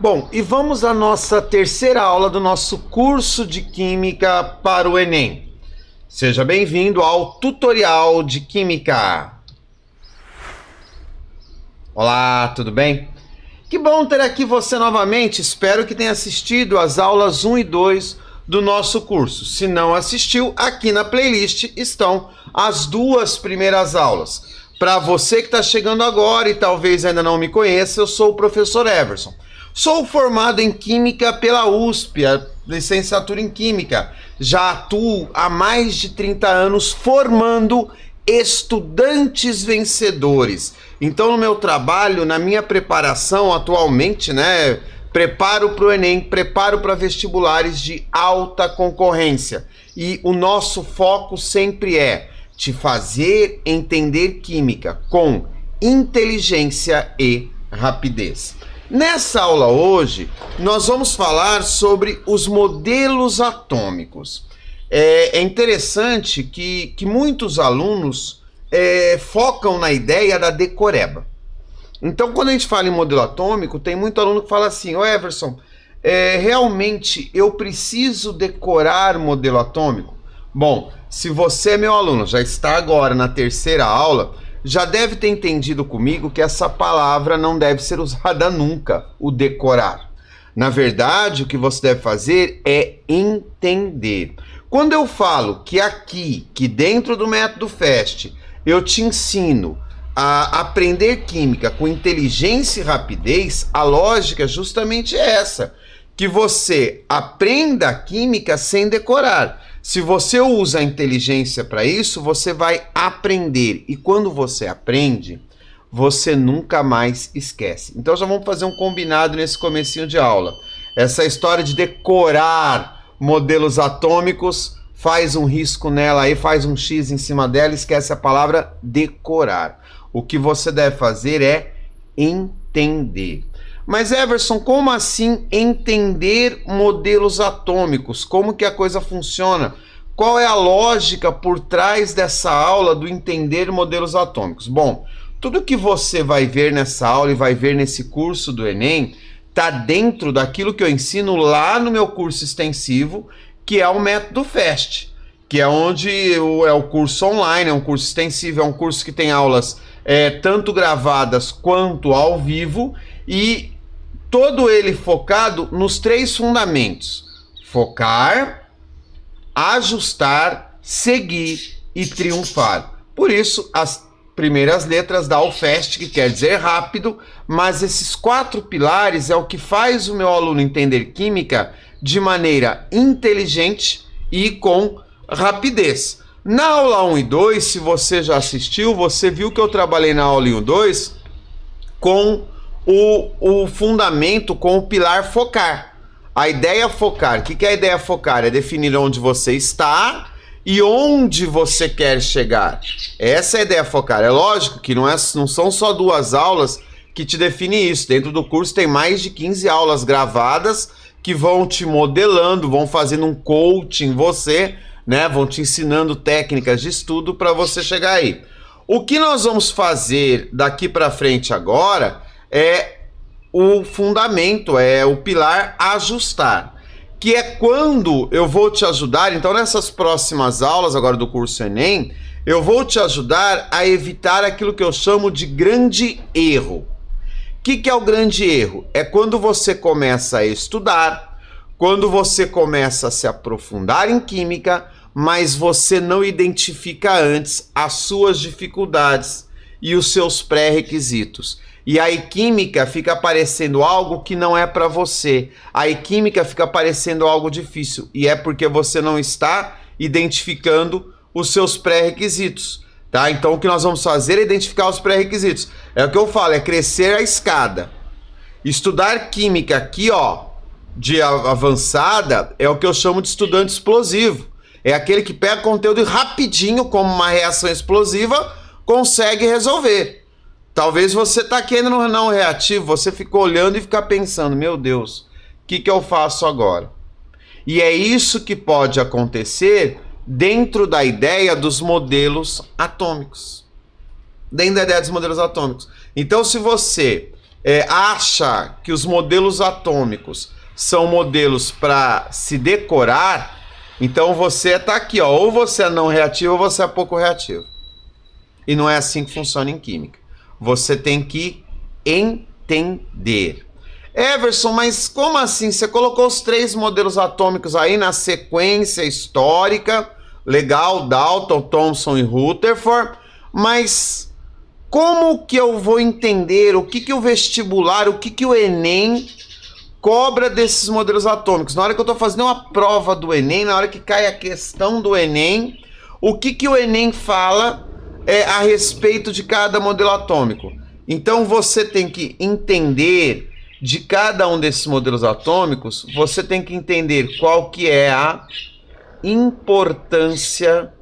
Bom, e vamos à nossa terceira aula do nosso curso de Química para o Enem. Seja bem-vindo ao tutorial de Química. Olá, tudo bem? Que bom ter aqui você novamente. Espero que tenha assistido às aulas 1 e 2 do nosso curso. Se não assistiu, aqui na playlist estão as duas primeiras aulas. Para você que está chegando agora e talvez ainda não me conheça, eu sou o professor Everson. Sou formado em Química pela USP, a licenciatura em Química. Já atuo há mais de 30 anos formando estudantes vencedores. Então, no meu trabalho, na minha preparação atualmente, preparo para o Enem, preparo para vestibulares de alta concorrência. E o nosso foco sempre é te fazer entender química com inteligência e rapidez. Nessa aula hoje, nós vamos falar sobre os modelos atômicos. É interessante que muitos alunos focam na ideia da decoreba. Então, quando a gente fala em modelo atômico, tem muito aluno que fala assim: ô Everson, realmente eu preciso decorar modelo atômico? Bom, se você é meu aluno, já está agora na terceira aula, já deve ter entendido comigo que essa palavra não deve ser usada nunca, o decorar. Na verdade, o que você deve fazer é entender. Quando eu falo que dentro do método FAST, eu te ensino a aprender química com inteligência e rapidez, a lógica é justamente essa, que você aprenda a química sem decorar. Se você usa a inteligência para isso, você vai aprender. E quando você aprende, você nunca mais esquece. Então já vamos fazer um combinado nesse comecinho de aula. Essa história de decorar modelos atômicos, faz um risco nela aí, faz um X em cima dela, esquece a palavra decorar. O que você deve fazer é entender. Mas Everson, como assim entender modelos atômicos? Como que a coisa funciona? Qual é a lógica por trás dessa aula do entender modelos atômicos? Bom, tudo que você vai ver nessa aula e vai ver nesse curso do Enem está dentro daquilo que eu ensino lá no meu curso extensivo, que é o método FAST, que é onde é o curso online, é um curso extensivo, é um curso que tem aulas tanto gravadas quanto ao vivo, e todo ele focado nos 3 fundamentos: focar, ajustar, seguir e triunfar. Por isso, as primeiras letras da UFAST, que quer dizer rápido, mas esses 4 pilares é o que faz o meu aluno entender química de maneira inteligente e com rapidez. Na aula 1 e 2, se você já assistiu, você viu que eu trabalhei na aula 1 e 2 com o fundamento, com o pilar focar. A ideia focar, o que é a ideia focar? É definir onde você está e onde você quer chegar. Essa é a ideia focar. É lógico que não são só 2 aulas que te definem isso. Dentro do curso tem mais de 15 aulas gravadas que vão te modelando, vão fazendo um coaching em você, vão te ensinando técnicas de estudo para você chegar aí. O que nós vamos fazer daqui para frente agora é o fundamento, é o pilar ajustar, que é quando eu vou te ajudar. Então, nessas próximas aulas agora do curso Enem, eu vou te ajudar a evitar aquilo que eu chamo de grande erro. O que é o grande erro? É quando você começa a estudar, quando você começa a se aprofundar em química, mas você não identifica antes as suas dificuldades e os seus pré-requisitos. E aí química fica parecendo algo que não é para você. Aí química fica parecendo algo difícil. E é porque você não está identificando os seus pré-requisitos, tá? Então o que nós vamos fazer é identificar os pré-requisitos. É o que eu falo, é crescer a escada. Estudar química aqui, de avançada, é o que eu chamo de estudante explosivo. É aquele que pega conteúdo e rapidinho, como uma reação explosiva, consegue resolver. Talvez você está aqui ainda no não reativo, você ficou olhando e fica pensando: meu Deus, o que eu faço agora? E é isso que pode acontecer dentro da ideia dos modelos atômicos. Dentro da ideia dos modelos atômicos. Então, se você acha que os modelos atômicos são modelos para se decorar, então você está aqui, ó, ou você é não reativo ou você é pouco reativo. E não é assim que funciona em química. Você tem que entender. Everson, mas como assim? Você colocou os 3 modelos atômicos aí na sequência histórica. Legal, Dalton, Thomson e Rutherford. Mas como que eu vou entender o que o vestibular, o que o Enem cobra desses modelos atômicos? Na hora que eu estou fazendo uma prova do Enem, na hora que cai a questão do Enem, o que o Enem fala a respeito de cada modelo atômico? Então você tem que entender de cada um desses modelos atômicos, você tem que entender qual que é a importância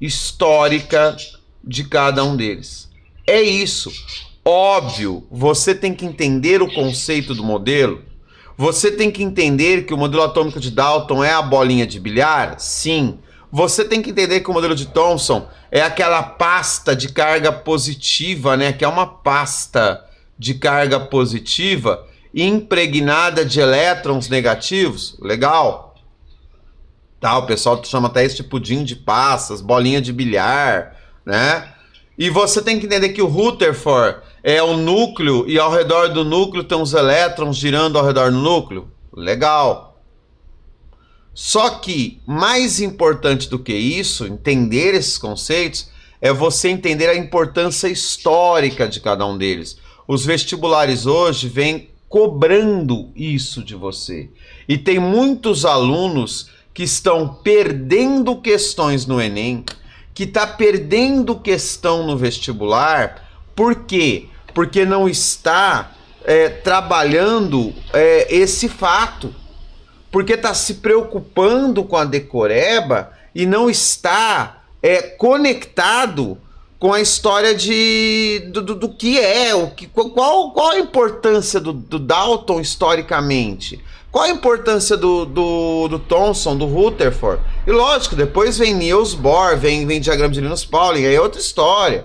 histórica de cada um deles. É isso. Óbvio, você tem que entender o conceito do modelo. Você tem que entender que o modelo atômico de Dalton é a bolinha de bilhar? Sim. Você tem que entender que o modelo de Thomson é aquela pasta de carga positiva, né? Que é uma pasta de carga positiva impregnada de elétrons negativos. Legal. Tá, o pessoal chama até esse pudim de pastas, bolinha de bilhar, né? E você tem que entender que o Rutherford é o núcleo e ao redor do núcleo tem os elétrons girando ao redor do núcleo. Legal. Só que mais importante do que isso, entender esses conceitos, é você entender a importância histórica de cada um deles. Os vestibulares hoje vêm cobrando isso de você. E tem muitos alunos que estão perdendo questões no Enem, que está perdendo questão no vestibular. Por quê? Porque não está trabalhando esse fato. Porque está se preocupando com a decoreba e não está conectado com a história do que é, qual a importância do Dalton historicamente, qual a importância do Thomson, do Rutherford. E lógico, depois vem Niels Bohr, vem diagrama de Linus Pauling, aí é outra história.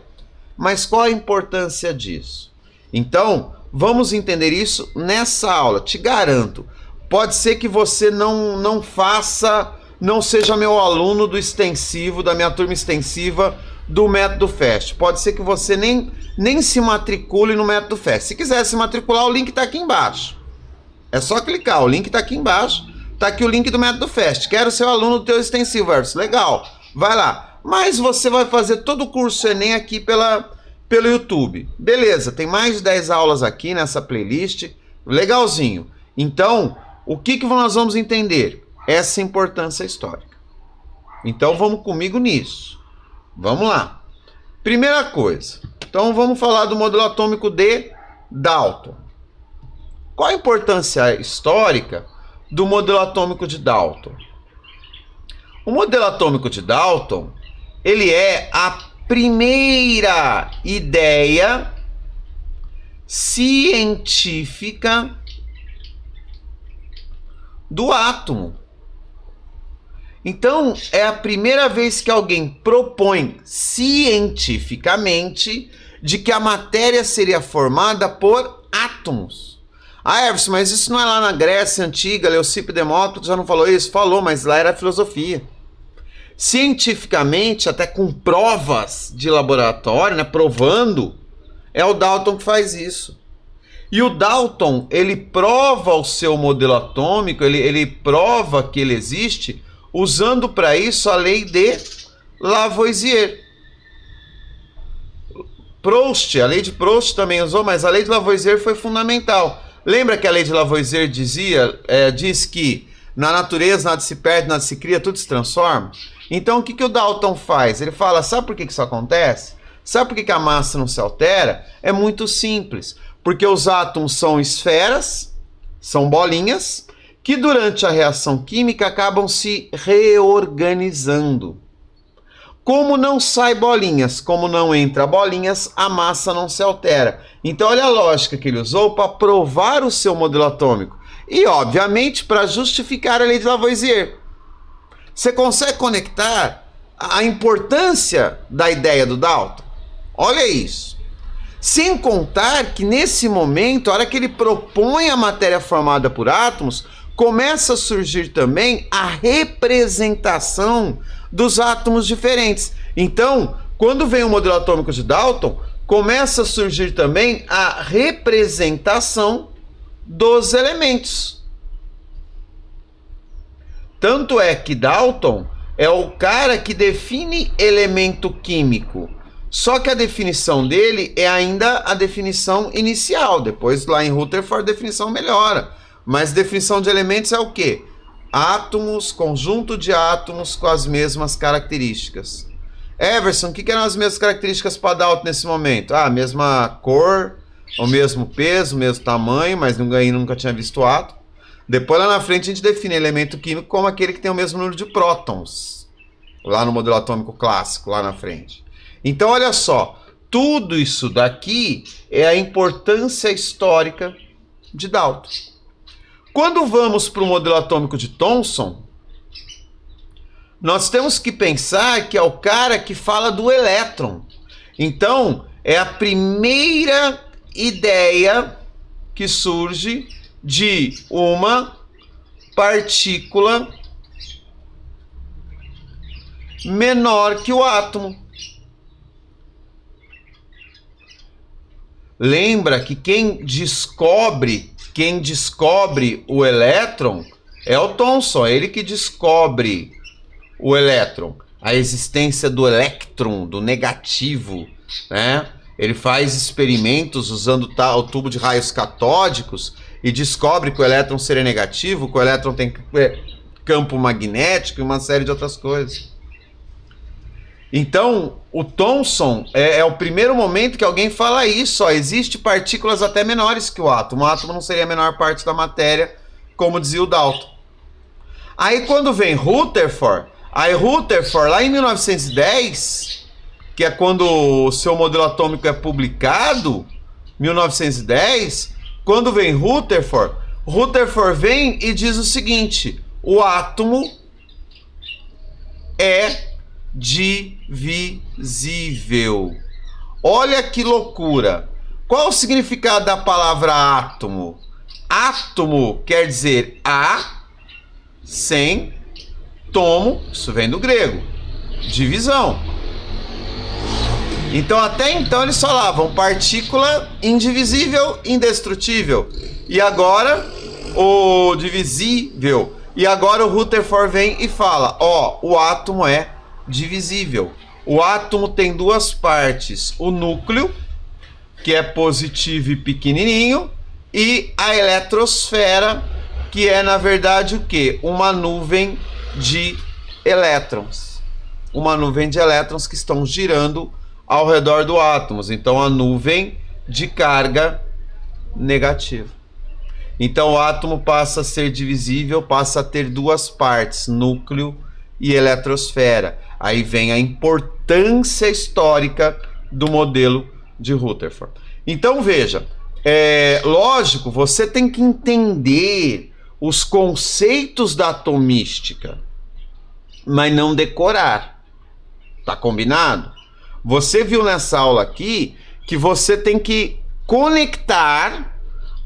Mas qual a importância disso? Então, vamos entender isso nessa aula, te garanto. Pode ser que você não seja meu aluno do extensivo, da minha turma extensiva do método FAST. Pode ser que você nem se matricule no método FAST. Se quiser se matricular, o link está aqui embaixo. É só clicar, o link está aqui embaixo. Está aqui o link do método FAST. Quero ser aluno do teu extensivo, Everson. Legal, vai lá. Mas você vai fazer todo o curso Enem aqui pelo YouTube. Beleza, tem mais de 10 aulas aqui nessa playlist. Legalzinho. Então, o que nós vamos entender? Essa importância histórica. Então, vamos comigo nisso. Vamos lá. Primeira coisa. Então, vamos falar do modelo atômico de Dalton. Qual a importância histórica do modelo atômico de Dalton? O modelo atômico de Dalton, ele é a primeira ideia científica do átomo. Então, é a primeira vez que alguém propõe cientificamente de que a matéria seria formada por átomos. Ah, Everson, mas isso não é lá na Grécia Antiga, Leucipo e Demócrito já não falou isso? Falou, mas lá era filosofia. Cientificamente, até com provas de laboratório, né, provando, é o Dalton que faz isso. E o Dalton, ele prova o seu modelo atômico, ele prova que ele existe, usando para isso a lei de Lavoisier. Proust, a lei de Proust também usou, mas a lei de Lavoisier foi fundamental. Lembra que a lei de Lavoisier diz que na natureza nada se perde, nada se cria, tudo se transforma? Então o que o Dalton faz? Ele fala, sabe por que isso acontece? Sabe por que a massa não se altera? É muito simples. Porque os átomos são esferas, são bolinhas, que durante a reação química acabam se reorganizando. Como não sai bolinhas, como não entra bolinhas, a massa não se altera. Então olha a lógica que ele usou para provar o seu modelo atômico. E, obviamente, para justificar a lei de Lavoisier. Você consegue conectar a importância da ideia do Dalton? Olha isso. Sem contar que nesse momento, a hora que ele propõe a matéria formada por átomos, começa a surgir também a representação dos átomos diferentes. Então, quando vem o modelo atômico de Dalton, começa a surgir também a representação dos elementos. Tanto é que Dalton é o cara que define elemento químico. Só que a definição dele é ainda a definição inicial. Depois, lá em Rutherford, a definição melhora. Mas definição de elementos é o quê? Átomos, conjunto de átomos com as mesmas características. Everson, o que eram as mesmas características para Dalton nesse momento? Ah, a mesma cor, o mesmo peso, o mesmo tamanho, mas ninguém nunca tinha visto átomo. Depois, lá na frente, a gente define elemento químico como aquele que tem o mesmo número de prótons. Lá no modelo atômico clássico, lá na frente. Então, olha só, tudo isso daqui é a importância histórica de Dalton. Quando vamos para o modelo atômico de Thomson, nós temos que pensar que é o cara que fala do elétron. Então, é a primeira ideia que surge de uma partícula menor que o átomo. Lembra que quem descobre o elétron é o Thomson, é ele que descobre o elétron, a existência do elétron, do negativo, né? Ele faz experimentos usando o tubo de raios catódicos e descobre que o elétron seria negativo, que o elétron tem campo magnético e uma série de outras coisas. Então, o Thomson é o primeiro momento que alguém fala isso, ó, existe partículas até menores que o átomo. O átomo não seria a menor parte da matéria, como dizia o Dalton. Aí quando vem Rutherford, lá em 1910, que é quando o seu modelo atômico é publicado, 1910, quando vem Rutherford vem e diz o seguinte: o átomo é divisível. Olha que loucura. Qual o significado da palavra átomo? Átomo quer dizer sem tomo, isso vem do grego, divisão. Então até então eles falavam partícula indivisível, indestrutível. E agora o divisível. E agora o Rutherford vem e fala, ó, o átomo é divisível. O átomo tem duas partes, o núcleo, que é positivo e pequenininho, e a eletrosfera, que é na verdade o quê? Uma nuvem de elétrons. Uma nuvem de elétrons que estão girando ao redor do átomo. Então a nuvem de carga negativa. Então o átomo passa a ser divisível, passa a ter duas partes, núcleo e eletrosfera. Aí vem a importância histórica do modelo de Rutherford. Então veja, lógico, você tem que entender os conceitos da atomística, mas não decorar. Tá combinado? Você viu nessa aula aqui que você tem que conectar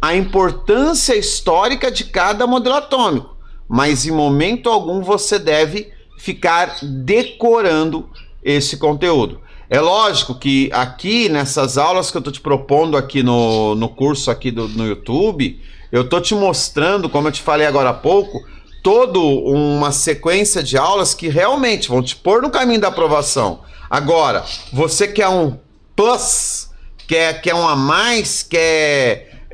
a importância histórica de cada modelo atômico, mas em momento algum você deve ficar decorando esse conteúdo. É lógico que aqui nessas aulas que eu estou te propondo aqui no curso aqui no YouTube, eu estou te mostrando, como eu te falei agora há pouco, toda uma sequência de aulas que realmente vão te pôr no caminho da aprovação. Agora, você quer um plus, quer um a mais, quer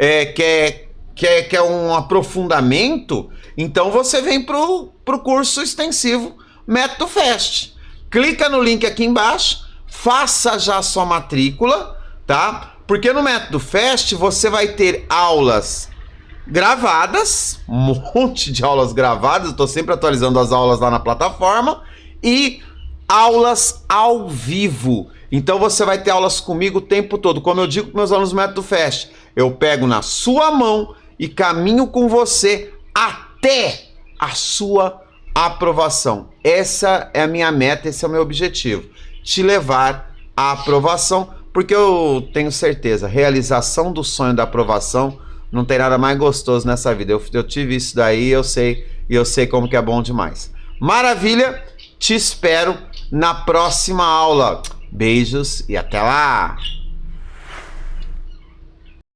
um aprofundamento, então você vem pro curso extensivo Método FAST. Clica no link aqui embaixo, faça já a sua matrícula, tá? Porque no Método FAST você vai ter aulas gravadas, um monte de aulas gravadas, eu tô sempre atualizando as aulas lá na plataforma, e aulas ao vivo. Então você vai ter aulas comigo o tempo todo. Como eu digo para meus alunos do Método FAST, eu pego na sua mão e caminho com você até a sua aprovação. Essa é a minha meta, esse é o meu objetivo, te levar à aprovação, porque eu tenho certeza, realização do sonho da aprovação não tem nada mais gostoso nessa vida. Eu tive isso daí, eu sei como que é bom demais. Maravilha, te espero na próxima aula. Beijos e até lá!